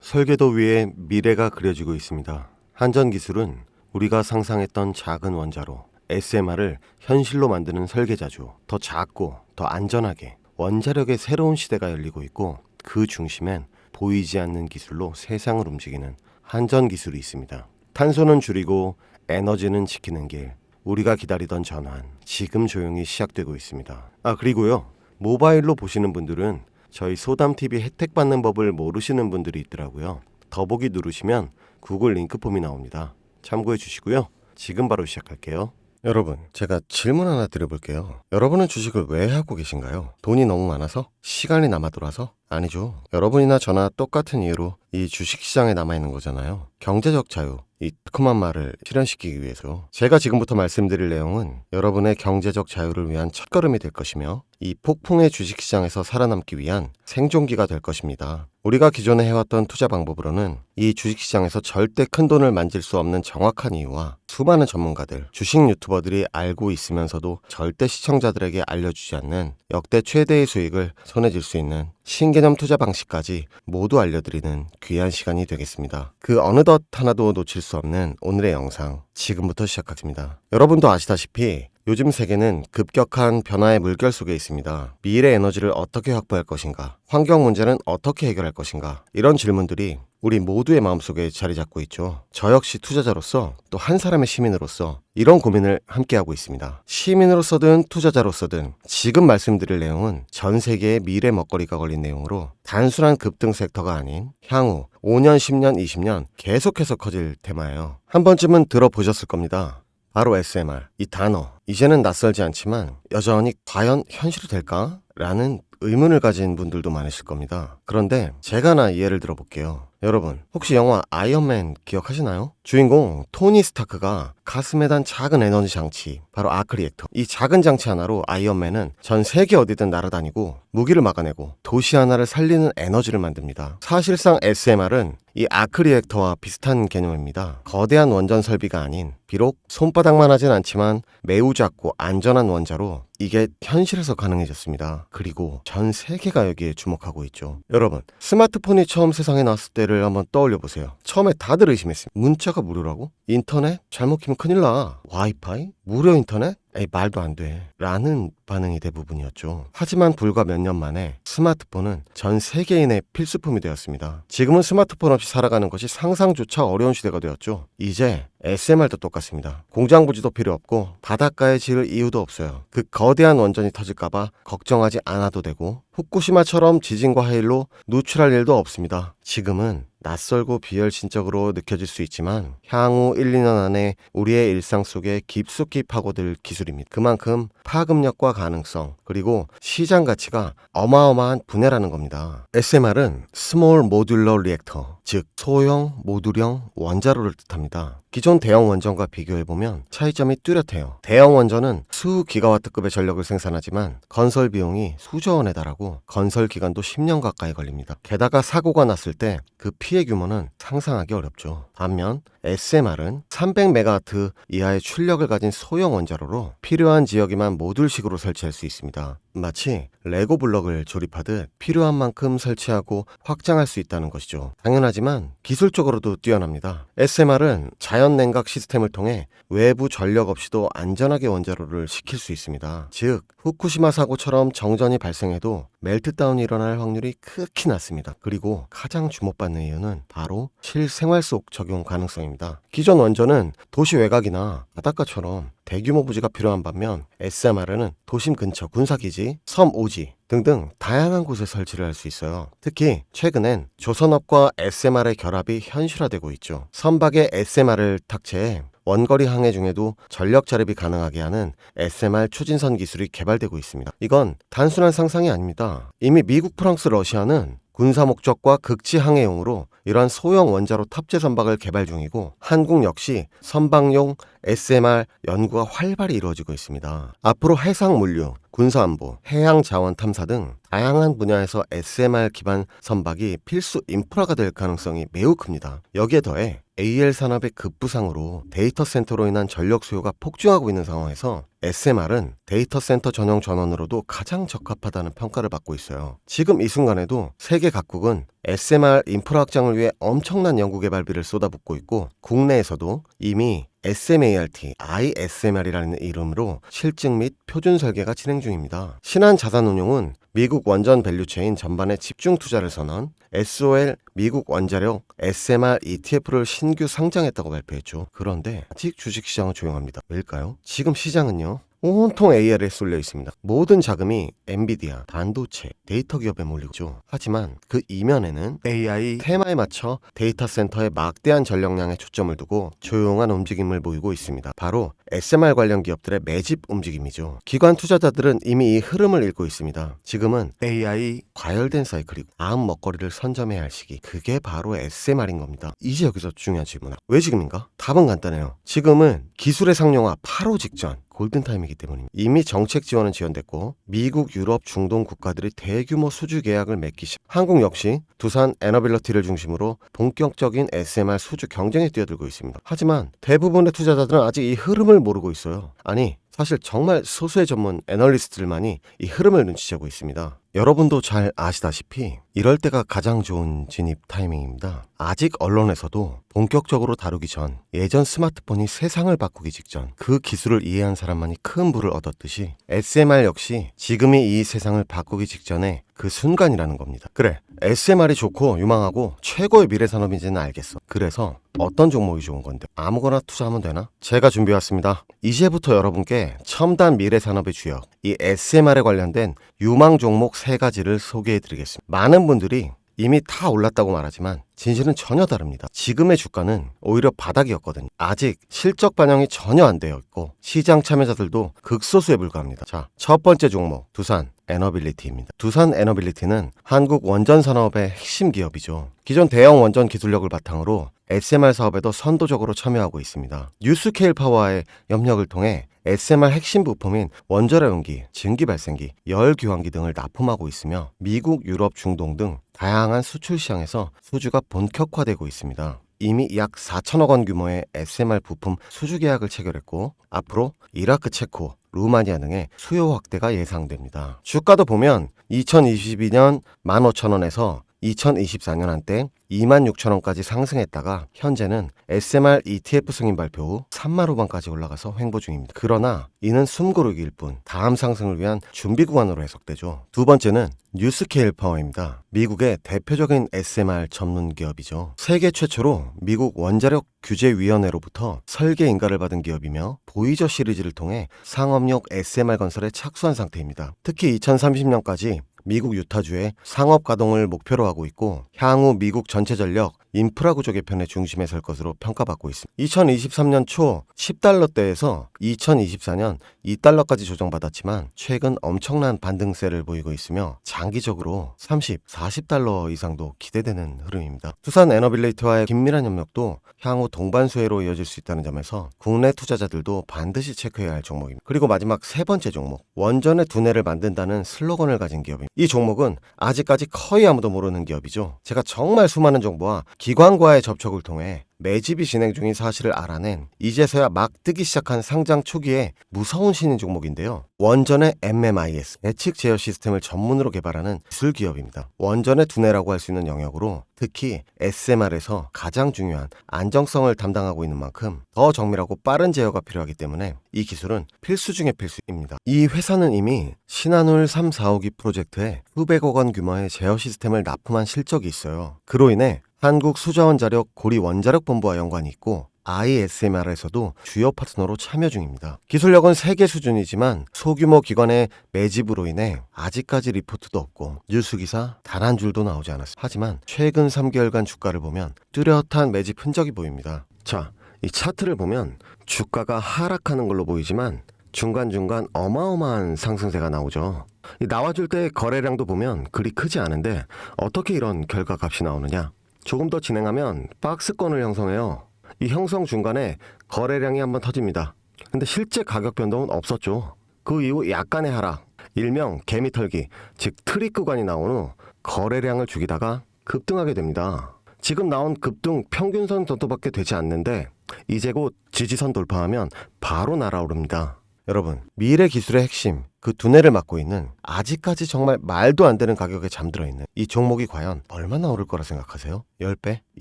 설계도 위에 미래가 그려지고 있습니다. 한전 기술은 우리가 상상했던 작은 원자로 SMR을 현실로 만드는 설계자죠. 더 작고 더 안전하게 원자력의 새로운 시대가 열리고 있고, 그 중심엔 보이지 않는 기술로 세상을 움직이는 한전 기술이 있습니다. 탄소는 줄이고 에너지는 지키는 길, 우리가 기다리던 전환, 지금 조용히 시작되고 있습니다. 그리고요, 모바일로 보시는 분들은 저희 소담TV 혜택 받는 법을 모르시는 분들이 있더라고요. 더보기 누르시면 구글 링크폼이 나옵니다. 참고해 주시고요. 지금 바로 시작할게요. 여러분, 제가 질문 하나 드려볼게요. 여러분은 주식을 왜 하고 계신가요? 돈이 너무 많아서? 시간이 남아 돌아서? 아니죠. 여러분이나 저나 똑같은 이유로 이 주식시장에 남아있는 거잖아요. 경제적 자유, 이 달콤한 말을 실현시키기 위해서. 제가 지금부터 말씀드릴 내용은 여러분의 경제적 자유를 위한 첫걸음이 될 것이며, 이 폭풍의 주식시장에서 살아남기 위한 생존기가 될 것입니다. 우리가 기존에 해왔던 투자 방법으로는 이 주식시장에서 절대 큰 돈을 만질 수 없는 정확한 이유와 수많은 전문가들, 주식 유튜버들이 알고 있으면서도 절대 시청자들에게 알려주지 않는 역대 최대의 수익을 손에 쥘 수 있는 신개념 투자 방식까지 모두 알려드리는 귀한 시간이 되겠습니다. 그 어느덧 하나도 놓칠 수 없는 오늘의 영상, 지금부터 시작하겠습니다. 여러분도 아시다시피 요즘 세계는 급격한 변화의 물결 속에 있습니다. 미래 에너지를 어떻게 확보할 것인가? 환경 문제는 어떻게 해결할 것인가? 이런 질문들이 우리 모두의 마음속에 자리 잡고 있죠. 저 역시 투자자로서, 또 한 사람의 시민으로서 이런 고민을 함께하고 있습니다. 시민으로서든 투자자로서든 지금 말씀드릴 내용은 전 세계의 미래 먹거리가 걸린 내용으로 단순한 급등 섹터가 아닌 향후 5년, 10년, 20년 계속해서 커질 테마예요. 한 번쯤은 들어보셨을 겁니다. 바로 SMR, 이 단어. 이제는 낯설지 않지만 여전히 과연 현실이 될까? 라는 의문을 가진 분들도 많으실 겁니다. 그런데 제가 하나 예를 들어볼게요. 여러분, 혹시 영화 아이언맨 기억하시나요? 주인공 토니 스타크가 가슴에 단 작은 에너지 장치, 바로 아크 리액터. 이 작은 장치 하나로 아이언맨은 전 세계 어디든 날아다니고 무기를 막아내고 도시 하나를 살리는 에너지를 만듭니다. 사실상 SMR은 이 아크 리액터와 비슷한 개념입니다. 거대한 원전 설비가 아닌, 비록 손바닥만 하진 않지만 매우 작고 안전한 원자로 이게 현실에서 가능해졌습니다. 그리고 전 세계가 여기에 주목하고 있죠. 여러분, 스마트폰이 처음 세상에 나왔을 때를 한번 떠올려 보세요. 처음에 다들 의심했습니다. 문자가 무료라고? 인터넷? 잘못 키면 큰일 나. 와이파이? 무료 인터넷? 에이, 말도 안 돼. 라는 반응이 대부분이었죠. 하지만 불과 몇 년 만에 스마트폰은 전 세계인의 필수품이 되었습니다. 지금은 스마트폰 없이 살아가는 것이 상상조차 어려운 시대가 되었죠. 이제 SMR도 똑같습니다. 공장 부지도 필요 없고 바닷가에 지을 이유도 없어요. 그 거대한 원전이 터질까봐 걱정하지 않아도 되고, 후쿠시마처럼 지진과 해일로 누출할 일도 없습니다. 지금은 낯설고 비열신적으로 느껴질 수 있지만 향후 1, 2년 안에 우리의 일상 속에 깊숙이 파고들 기술입니다. 그만큼 파급력과 가능성, 그리고 시장 가치가 어마어마한 분야라는 겁니다. SMR은 Small Modular Reactor, 즉 소형 모듈형 원자로를 뜻합니다. 기존 대형 원전과 비교해보면 차이점이 뚜렷해요. 대형 원전은 수 기가와트급의 전력을 생산하지만 건설 비용이 수조 원에 달하고 건설 기간도 10년 가까이 걸립니다. 게다가 사고가 났을 때 그 피해 규모는 상상하기 어렵죠. 반면 SMR은 300메가와트 이하의 출력을 가진 소형 원자로로 필요한 지역에만 모듈식으로 설치할 수 있습니다. 마치 레고 블럭을 조립하듯 필요한 만큼 설치하고 확장할 수 있다는 것이죠. 당연하지만 기술적으로도 뛰어납니다. SMR은 자연 냉각 시스템을 통해 외부 전력 없이도 안전하게 원자로를 식힐 수 있습니다. 즉, 후쿠시마 사고처럼 정전이 발생해도 멜트다운이 일어날 확률이 극히 낮습니다. 그리고 가장 주목받는 이유는 바로 실생활 속 적용 가능성입니다. 기존 원전은 도시 외곽이나 바닷가처럼 대규모 부지가 필요한 반면 SMR은 도심 근처 군사기지, 섬 오지 등등 다양한 곳에 설치를 할 수 있어요. 특히 최근엔 조선업과 SMR의 결합이 현실화되고 있죠. 선박에 SMR을 탑재해 원거리 항해 중에도 전력 자립이 가능하게 하는 SMR 추진선 기술이 개발되고 있습니다. 이건 단순한 상상이 아닙니다. 이미 미국, 프랑스, 러시아는 군사 목적과 극지 항해용으로 이러한 소형 원자로 탑재 선박을 개발 중이고, 한국 역시 선박용 SMR 연구가 활발히 이루어지고 있습니다. 앞으로 해상 물류, 군사안보, 해양 자원 탐사 등 다양한 분야에서 SMR 기반 선박이 필수 인프라가 될 가능성이 매우 큽니다. 여기에 더해 AL 산업의 급부상으로 데이터 센터로 인한 전력 수요가 폭증하고 있는 상황에서 SMR은 데이터 센터 전용 전원으로도 가장 적합하다는 평가를 받고 있어요. 지금 이 순간에도 세계 각국은 SMR 인프라 확장을 위해 엄청난 연구 개발비를 쏟아붓고 있고, 국내에서도 이미 SMART, ISMR이라는 이름으로 실증 및 표준 설계가 진행 중입니다. 신한자산운용은 미국 원전 밸류체인 전반에 집중 투자를 선언, SOL 미국 원자력 SMR ETF를 신규 상장했다고 발표했죠. 그런데 아직 주식시장은 조용합니다. 왜일까요? 지금 시장은요, 온통 AR에 쏠려 있습니다. 모든 자금이 엔비디아, 반도체, 데이터 기업에 몰리고 있죠. 하지만 그 이면에는 AI 테마에 맞춰 데이터 센터에 막대한 전력량에 초점을 두고 조용한 움직임을 보이고 있습니다. 바로 SMR 관련 기업들의 매집 움직임이죠. 기관 투자자들은 이미 이 흐름을 읽고 있습니다. 지금은 AI 과열된 사이클이고 다음 먹거리를 선점해야 할 시기, 그게 바로 SMR인 겁니다. 이제 여기서 중요한 질문, 왜 지금인가? 답은 간단해요. 지금은 기술의 상용화 바로 직전, 골든타임이기 때문입니다. 이미 정책 지원은 지연됐고 미국, 유럽, 중동 국가들이 대규모 수주 계약을 맺기 시작. 한국 역시 두산 에너빌리티를 중심으로 본격적인 SMR 수주 경쟁에 뛰어들고 있습니다. 하지만 대부분의 투자자들은 아직 이 흐름을 모르고 있어요. 아니, 사실 정말 소수의 전문 애널리스트들만이 이 흐름을 눈치채고 있습니다. 여러분도 잘 아시다시피 이럴 때가 가장 좋은 진입 타이밍입니다. 아직 언론에서도 본격적으로 다루기 전, 예전 스마트폰이 세상을 바꾸기 직전 그 기술을 이해한 사람만이 큰 부를 얻었듯이 SMR 역시 지금이 이 세상을 바꾸기 직전에 그 순간이라는 겁니다. 그래, SMR이 좋고 유망하고 최고의 미래 산업인지는 알겠어. 그래서 어떤 종목이 좋은 건데 아무거나 투자하면 되나? 제가 준비해왔습니다. 이제부터 여러분께 첨단 미래 산업의 주역, 이 SMR에 관련된 유망 종목 3가지를 소개해드리겠습니다. 많은 분들이 이미 다 올랐다고 말하지만 진실은 전혀 다릅니다. 지금의 주가는 오히려 바닥이었거든요. 아직 실적 반영이 전혀 안 되어 있고 시장 참여자들도 극소수에 불과합니다. 자, 첫 번째 종목, 두산 에너빌리티입니다. 두산 에너빌리티는 한국 원전 산업의 핵심 기업이죠. 기존 대형 원전 기술력을 바탕으로 SMR 사업에도 선도적으로 참여하고 있습니다. 뉴스케일 파워와의 협력을 통해 SMR 핵심 부품인 원자력 연기, 증기 발생기, 열 교환기 등을 납품하고 있으며 미국, 유럽, 중동 등 다양한 수출 시장에서 수주가 본격화되고 있습니다. 이미 약 4천억 원 규모의 SMR 부품 수주 계약을 체결했고 앞으로 이라크, 체코, 루마니아 등의 수요 확대가 예상됩니다. 주가도 보면 2022년 15,000원에서 2024년 한때 26,000원까지 상승했다가 현재는 SMR ETF 승인 발표 후 3만 후반까지 올라가서 횡보 중입니다. 그러나 이는 숨고르기일 뿐 다음 상승을 위한 준비 구간으로 해석되죠. 두 번째는 뉴스케일 파워입니다. 미국의 대표적인 SMR 전문 기업이죠. 세계 최초로 미국 원자력 규제위원회로부터 설계 인가를 받은 기업이며 보이저 시리즈를 통해 상업용 SMR 건설에 착수한 상태입니다. 특히 2030년까지 미국 유타주의 상업 가동을 목표로 하고 있고 향후 미국 전체 전력 인프라 구조 개편의 중심에 설 것으로 평가받고 있습니다. 2023년 초 10달러대에서 2024년 2달러까지 조정받았지만 최근 엄청난 반등세를 보이고 있으며 장기적으로 30, 40달러 이상도 기대되는 흐름입니다. 두산 에너빌리티와의 긴밀한 협력도 향후 동반수혜로 이어질 수 있다는 점에서 국내 투자자들도 반드시 체크해야 할 종목입니다. 그리고 마지막 세 번째 종목, 원전의 두뇌를 만든다는 슬로건을 가진 기업입니다. 이 종목은 아직까지 거의 아무도 모르는 기업이죠. 제가 정말 수많은 정보와 기관과의 접촉을 통해 매집이 진행 중인 사실을 알아낸 이제서야 막 뜨기 시작한 상장 초기에 무서운 신인 종목인데요. 원전의 MMIS, 예측 제어 시스템을 전문으로 개발하는 기술 기업입니다. 원전의 두뇌라고 할 수 있는 영역으로 특히 SMR에서 가장 중요한 안정성을 담당하고 있는 만큼 더 정밀하고 빠른 제어가 필요하기 때문에 이 기술은 필수 중의 필수입니다. 이 회사는 이미 신한울 3, 4호기 프로젝트에 수백억 원 규모의 제어 시스템을 납품한 실적이 있어요. 그로 인해 한국수자원자력 고리원자력본부와 연관이 있고 ISMR에서도 주요 파트너로 참여 중입니다. 기술력은 세계 수준이지만 소규모 기관의 매집으로 인해 아직까지 리포트도 없고 뉴스기사 단 한 줄도 나오지 않았습니다. 하지만 최근 3개월간 주가를 보면 뚜렷한 매집 흔적이 보입니다. 자, 이 차트를 보면 주가가 하락하는 걸로 보이지만 중간중간 어마어마한 상승세가 나오죠. 나와줄 때 거래량도 보면 그리 크지 않은데 어떻게 이런 결과값이 나오느냐? 조금 더 진행하면 박스권을 형성해요. 이 형성 중간에 거래량이 한번 터집니다. 근데 실제 가격 변동은 없었죠. 그 이후 약간의 하락, 일명 개미털기, 즉 트릭 구간이 나온 후 거래량을 죽이다가 급등하게 됩니다. 지금 나온 급등 평균선 정도밖에 되지 않는데 이제 곧 지지선 돌파하면 바로 날아오릅니다. 여러분, 미래 기술의 핵심, 그 두뇌를 맡고 있는 아직까지 정말 말도 안 되는 가격에 잠들어 있는 이 종목이 과연 얼마나 오를 거라 생각하세요? 10배?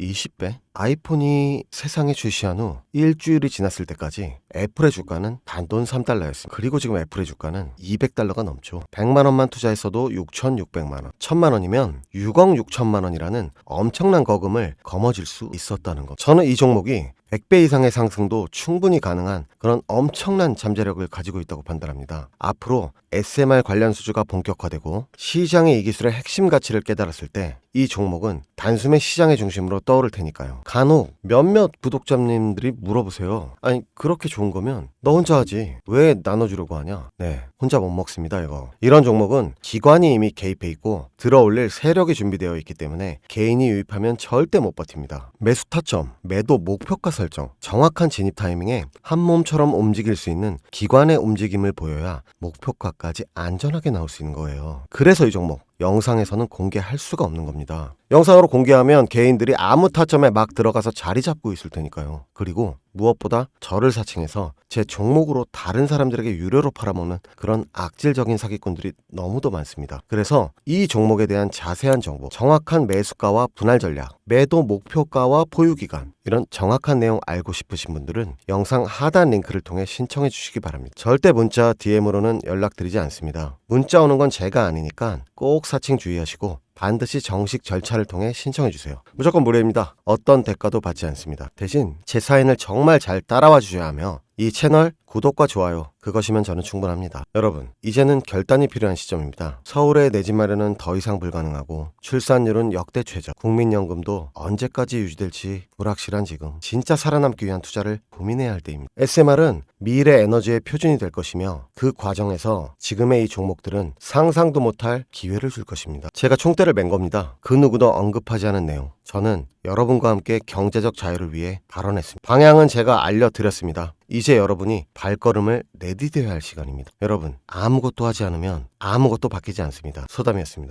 20배? 아이폰이 세상에 출시한 후 일주일이 지났을 때까지 애플의 주가는 단돈 3달러였습니다. 그리고 지금 애플의 주가는 200달러가 넘죠. 100만 원만 투자했어도 6,600만 원. 1,000만 원이면 6억 6천만 원이라는 엄청난 거금을 거머쥘 수 있었다는 것. 저는 이 종목이 100배 이상의 상승도 충분히 가능한 그런 엄청난 잠재력을 가지고 있다고 판단합니다. 앞으로 SMR 관련 수주가 본격화되고 시장의 이 기술의 핵심 가치를 깨달았을 때 이 종목은 단숨에 시장의 중심으로 떠오를 테니까요. 간혹 몇몇 구독자님들이 물어보세요. 아니, 그렇게 좋은 거면 너 혼자 하지 왜 나눠주려고 하냐? 네, 혼자 못 먹습니다 이거. 이런 종목은 기관이 이미 개입해 있고 들어올릴 세력이 준비되어 있기 때문에 개인이 유입하면 절대 못 버팁니다. 매수 타점, 매도 목표가 설정, 정확한 진입 타이밍에 한 몸처럼 움직일 수 있는 기관의 움직임을 보여야 목표가까지 안전하게 나올 수 있는 거예요. 그래서 이 종목 영상에서는 공개할 수가 없는 겁니다. 영상으로 공개하면 개인들이 아무 타점에 막 들어가서 자리 잡고 있을 테니까요. 그리고 무엇보다 저를 사칭해서 제 종목으로 다른 사람들에게 유료로 팔아먹는 그런 악질적인 사기꾼들이 너무도 많습니다. 그래서 이 종목에 대한 자세한 정보, 정확한 매수가와 분할 전략, 매도 목표가와 보유기간, 이런 정확한 내용 알고 싶으신 분들은 영상 하단 링크를 통해 신청해 주시기 바랍니다. 절대 문자, DM으로는 연락드리지 않습니다. 문자 오는 건 제가 아니니까 꼭 사칭 주의하시고 반드시 정식 절차를 통해 신청해 주세요. 무조건 무료입니다. 어떤 대가도 받지 않습니다. 대신 제 사인을 정말 잘 따라와 주셔야 하며 이 채널 구독과 좋아요, 그것이면 저는 충분합니다. 여러분, 이제는 결단이 필요한 시점입니다. 서울의 내 집 마련은 더 이상 불가능하고 출산율은 역대 최저, 국민연금도 언제까지 유지될지 불확실한 지금 진짜 살아남기 위한 투자를 고민해야 할 때입니다. SMR은 미래 에너지의 표준이 될 것이며 그 과정에서 지금의 이 종목들은 상상도 못할 기회를 줄 것입니다. 제가 총대를 맨 겁니다. 그 누구도 언급하지 않은 내용, 저는 여러분과 함께 경제적 자유를 위해 발언했습니다. 방향은 제가 알려드렸습니다. 이제 여러분이 발걸음을 내디뎌야 할 시간입니다. 여러분, 아무것도 하지 않으면 아무것도 바뀌지 않습니다. 소담이었습니다.